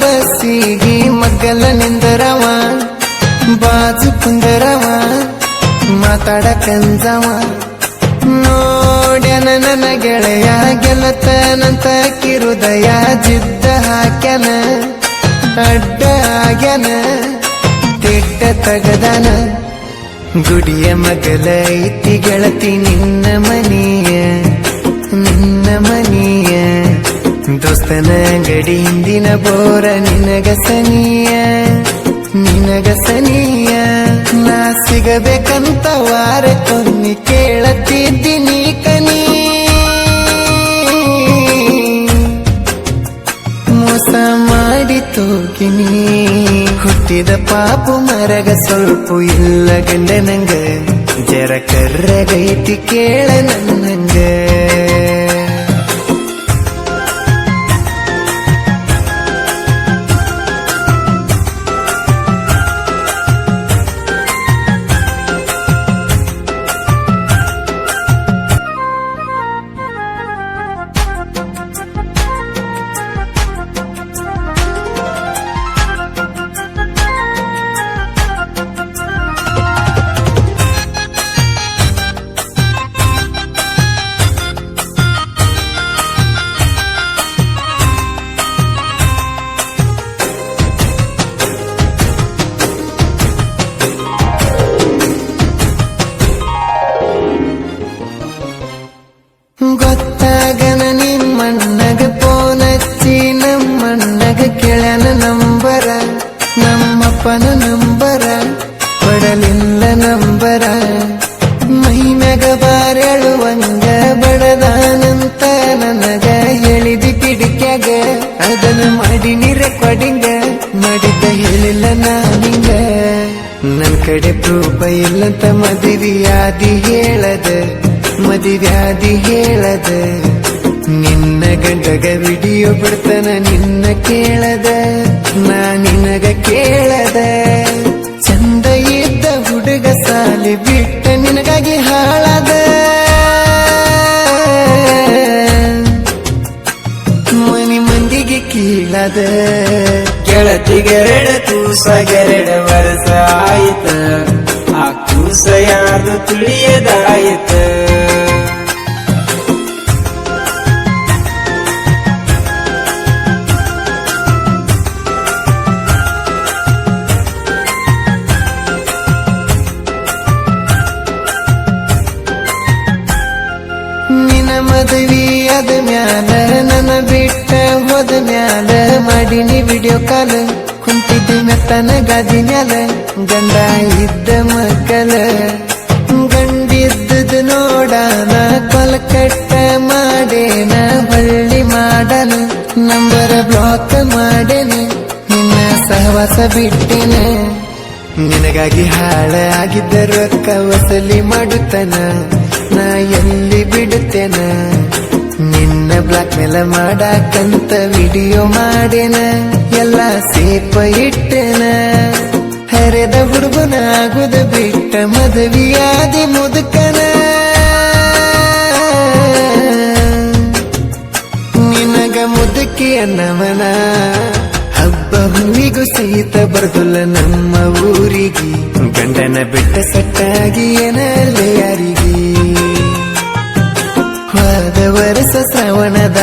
ಬಸ್ಸಿಗೆ ಮಗ್ಗಲ ನಿಂದರವ ಬಾಜು ಕುಂದರವ ಮಾತಾಡಕಂಜವ ನೋಡ್ಯನ ನನ್ನ ಗೆಳೆಯ ಗೆಲತನಂತ ಕಿರುದಯ ಜಿದ್ದ ಹಾಕ್ಯನ ಅಡ್ಡ ಆಗ್ಯನ ತಿಡ್ಡ ತಗದನ ಗುಡಿಯ ಮಗಲ ಐತಿ ಗೆಳತಿ ನಿನ್ನ ಮನೆಯ ದೋಸ್ತನ ಗಡಿ ಹಿಂದಿನ ಬೋರ ನಿನಗ ಸನಿಯ ನಾ ಸಿಗಬೇಕಂತ ವಾರ ಕೊನ್ನಿ ಕೇಳತ್ತಿದ್ದೀನಿ ಕನಿ ಮೋಸ ಮಾಡಿ ತೋಗಿನಿ ಹುಟ್ಟಿದ ಪಾಪು ಮರಗ ಸ್ವಲ್ಪ ಇಲ್ಲ ಗಂಡನಂಗ ಜರ ಕರ್ರಗೈತಿ ಕೇಳ ನನ್ನಂಗ ಗೊತ್ತಾಗನ ನಿಮ್ಮಣ್ಣಗ ಪೋನಚ್ಚಿ ನಮ್ಮಣ್ಣಗ ಕೇಳನ ನಂಬರ ನಮ್ಮಪ್ಪನ ನಂಬರ ಕೊಡಲಿಲ್ಲ ನಂಬರ ಮೈಮ್ಯಾಗ ಬಾರೆಳುವಂಗ ಬಡದಾನಂತ ನನಗ ಹೇಳಿದಿ ಕಿಡಿಕ್ಯಾಗ ಅದನ್ನ ಮಾಡಿನಿ ರೆಕಾರ್ಡಿಂಗ ಮಾಡಿದ್ದ ಹೇಳಿಲ್ಲ ನಾನಿಂಗ ನನ್ ಕಡೆ ಪ್ರೂಫ ಇಲ್ಲಂತ ಮದುವೆಯಾದಿ ಹೇಳದ ನಿನ್ನ ಗಂಡಗ ವಿಡಿಯೋ ಬಿಡ್ತಾನ ನಿನ್ನ ಕೇಳದ ನಾ ನಿನಗ ಕೇಳದ ಚಂದ ಇದ್ದ ಹುಡುಗ ಸಾಲಿ ಬಿಟ್ಟ ನಿನಗಾಗಿ ಹಾಳದ ಮನಿ ಮಂದಿಗೆ ಕೀಳದ ಗೆಳತಿಗೆರಡ ಕೂಸಗೆರಡ ವರ್ಷ ಆಯ್ತ ಆ ಕೂಸ ಯಾರು ತಿಳಿಯದಾಯ್ತ ನಿನ್ನ ಮದುವೆ ಅದ ಮ್ಯಾಲ ನನ್ನ ಬಿಟ್ಟ ಹೋದ ಮ್ಯಾಲ ಮಾಡಿನಿ ವಿಡಿಯೋ ಕಾಲ ಕುಂತಿದ್ದ ಮೆತ್ತನ ಗಾದಿ ಮ್ಯಾಲ ಗಂಡ ಇದ್ದ ಮಕ್ಕಳ ಗಂಡಿದ್ದದ ನೋಡಾನ ಕೊಲಕಟ್ಟ ಮಾಡೇನ ಹೊಳ್ಳಿ ಮಾಡನ ನಂಬರ ಬ್ಲಾಕ್ ಮಾಡೇನ ನಿನ್ನ ಸಹವಾಸ ಬಿಟ್ಟೇನ ನಿನಗಾಗಿ ಹಾಳ ಆಗಿದ್ದ ರೊಕ್ಕ ವಸೂಲಿ ಮಾಡುತ್ತನ ನಾ ಎಲ್ಲಿ ಬಿಡುತ್ತೇನ ನಿನ್ನ ಬ್ಲಾಕ್ ಮೇಲ ಮಾಡಾಕಂತ ವಿಡಿಯೋ ಮಾಡೇನ ಎಲ್ಲ ಸೇಪ ಇಟ್ಟೇನ ಹರೆದ ಹುಡುಗನ ಆಗುದ ಬಿಟ್ಟ ಮದುವೆಯಾದಿ ಮುದುಕನ ನಿನಗ ಮುದುಕಿ ಅನ್ನವನ ಹಬ್ಬ ಹೂವಿಗೂ ಸಹಿತ ಬರ್ದುಲ್ಲ ನಮ್ಮ ಊರಿಗೆ ಗಂಡನ ಬಿಟ್ಟ ಸಟ್ಟಾಗಿ ಏನಲ್ಲೇ ಯಾರಿಗೆ ಹೋದ ವರ್ಷ ಶ್ರವಣದ